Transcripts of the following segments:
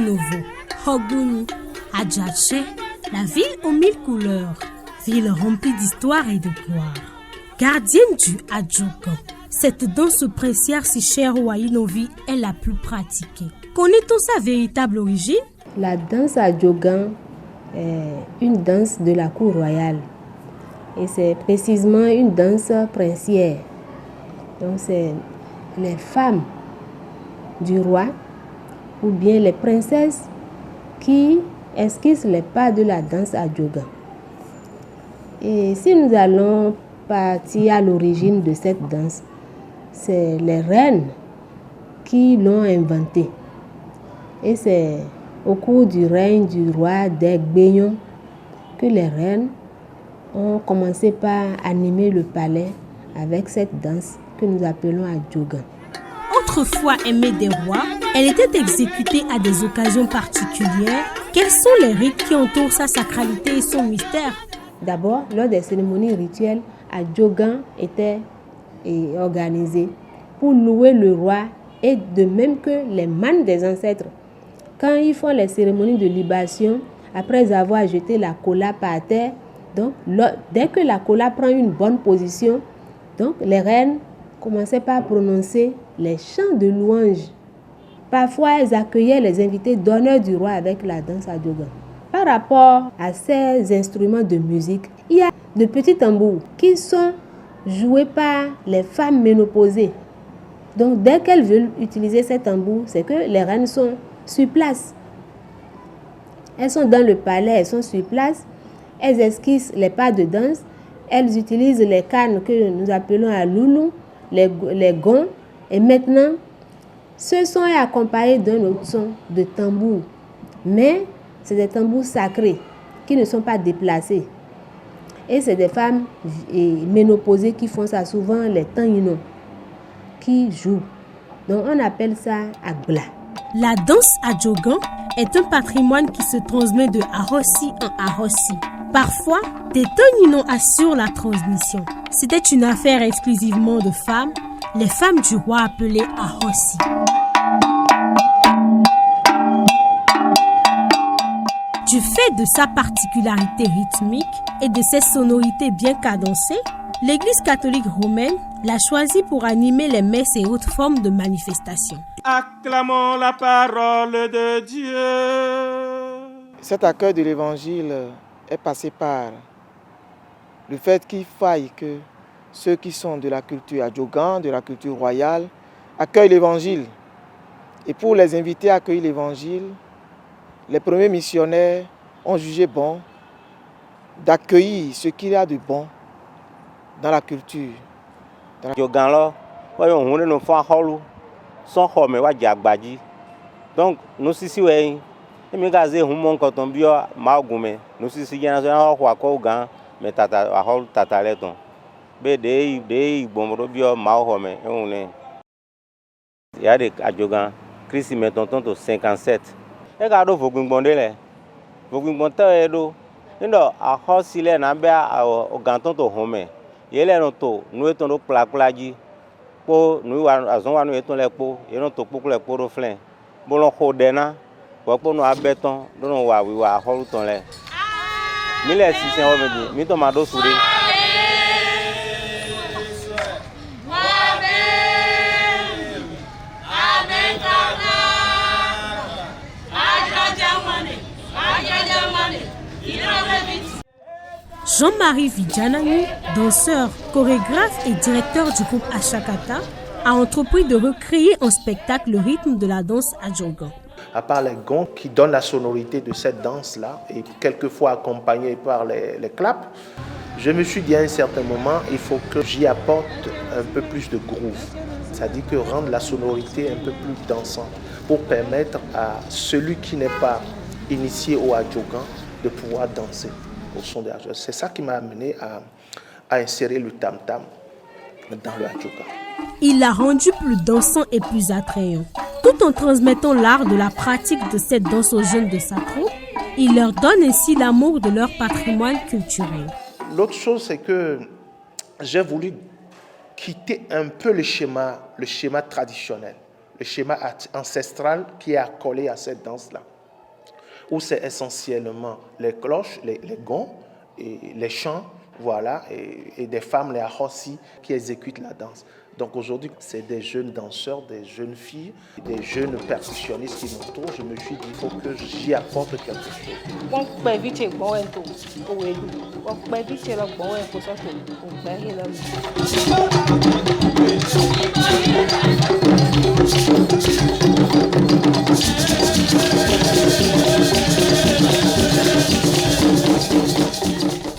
Novo, Ogbouni, Adjadché, la ville aux 1000 couleurs, ville remplie d'histoire et de gloire. Gardienne du Adjogan, cette danse princière si chère au Aïnovi est la plus pratiquée. Connaît-on sa véritable origine? La danse Adjogan est une danse de la cour royale. Et c'est précisément une danse princière. Donc c'est les femmes du roi ou bien les princesses qui esquissent les pas de la danse Adjogan. Et si nous allons partir à l'origine de cette danse, c'est les reines qui l'ont inventée. Et c'est au cours du règne du roi d'Egbeyon que les reines ont commencé par animer le palais avec cette danse que nous appelons Adjogan. Autrefois aimée des rois, elle était exécutée à des occasions particulières. Quels sont les rites qui entourent sa sacralité et son mystère? D'abord, lors des cérémonies rituelles, Adjogan était organisé pour louer le roi et de même que les mânes des ancêtres. Quand ils font les cérémonies de libation, après avoir jeté la kola par terre, donc, dès que la kola prend une bonne position, donc, les reines commençaient par prononcer les chants de louange. Parfois, elles accueillaient les invités d'honneur du roi avec la danse Adjogan. Par rapport à ces instruments de musique, il y a de petits tambours qui sont joués par les femmes ménopausées. Donc, dès qu'elles veulent utiliser ces tambours, c'est que les reines sont sur place. Elles sont dans le palais, elles sont sur place. Elles esquissent les pas de danse. Elles utilisent les cannes que nous appelons à loulou, les gonds. Et maintenant, ce son est accompagné d'un autre son de tambour. Mais c'est des tambours sacrés qui ne sont pas déplacés. Et c'est des femmes ménopausées qui font ça, souvent les tanginos qui jouent. Donc on appelle ça Agbla. La danse Adjogan est un patrimoine qui se transmet de Arossi en Arossi. Parfois, des tanginos assurent la transmission. C'était une affaire exclusivement de femmes, les femmes du roi appelées Arossi. Du fait de sa particularité rythmique et de ses sonorités bien cadencées, l'Église catholique romaine l'a choisi pour animer les messes et autres formes de manifestations. Acclamons la parole de Dieu. Cet accueil de l'Évangile est passé par le fait qu'il faille que ceux qui sont de la culture Adjogan, de la culture royale, accueillent l'Évangile. Et pour les inviter à accueillir l'Évangile, les premiers missionnaires ont jugé bon d'accueillir ce qu'il y a de bon dans la culture. Donc, nous ici, nous e ga do vogungbonde le vogungbonte e do ndo a hosile na be o ganton to home yele no to nu eton do kpla ji po nu wa azon wa nu eton le po ye no to po le po do flen bo lo ho de na wo po no abeton do no wa wi wa holu ton le mi le si se o meji mi to ma do sure. Jean-Marie Vidjanani, danseur, chorégraphe et directeur du groupe Ashakata, a entrepris de recréer en spectacle le rythme de la danse Adjogan. À part les gonds qui donnent la sonorité de cette danse-là, et quelquefois accompagnés par les claps, je me suis dit à un certain moment, il faut que j'y apporte un peu plus de groove. C'est-à-dire que rendre la sonorité un peu plus dansante pour permettre à celui qui n'est pas initié au Adjogan de pouvoir danser au son de Adjogan. C'est ça qui m'a amené à insérer le tam-tam dans le Adjogan. Il l'a rendu plus dansant et plus attrayant. Tout en transmettant l'art de la pratique de cette danse aux jeunes de sa troupe, il leur donne ainsi l'amour de leur patrimoine culturel. L'autre chose, c'est que j'ai voulu quitter un peu le schéma traditionnel, le schéma ancestral qui est accolé à cette danse-là. où c'est essentiellement les cloches, les gonds, et les chants, voilà, et des femmes, les ahossi, qui exécutent la danse. Donc aujourd'hui, c'est des jeunes danseurs, des jeunes filles, des jeunes percussionnistes qui m'entourent. Je me suis dit, il faut que j'y apporte quelque chose.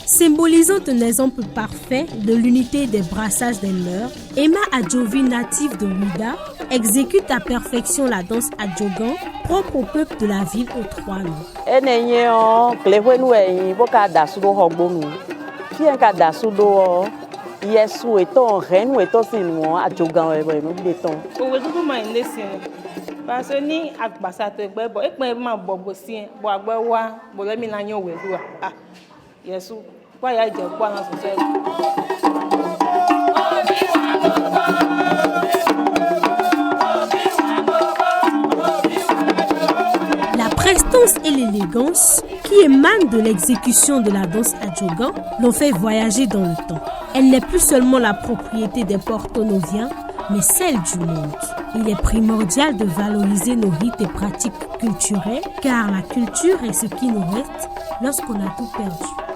Symbolisant un exemple parfait de l'unité des brassages des mœurs, Emma Adjovi, native de Ouida, exécute à perfection la danse Adjogan, propre au peuple de la ville aux Trois Noms. La prestance et l'élégance qui émanent de l'exécution de la danse Adjogan l'ont fait voyager dans le temps. Elle n'est plus seulement la propriété des Porto-Noviens, mais celle du monde. Il est primordial de valoriser nos rites et pratiques culturelles, car la culture est ce qui nous reste lorsqu'on a tout perdu.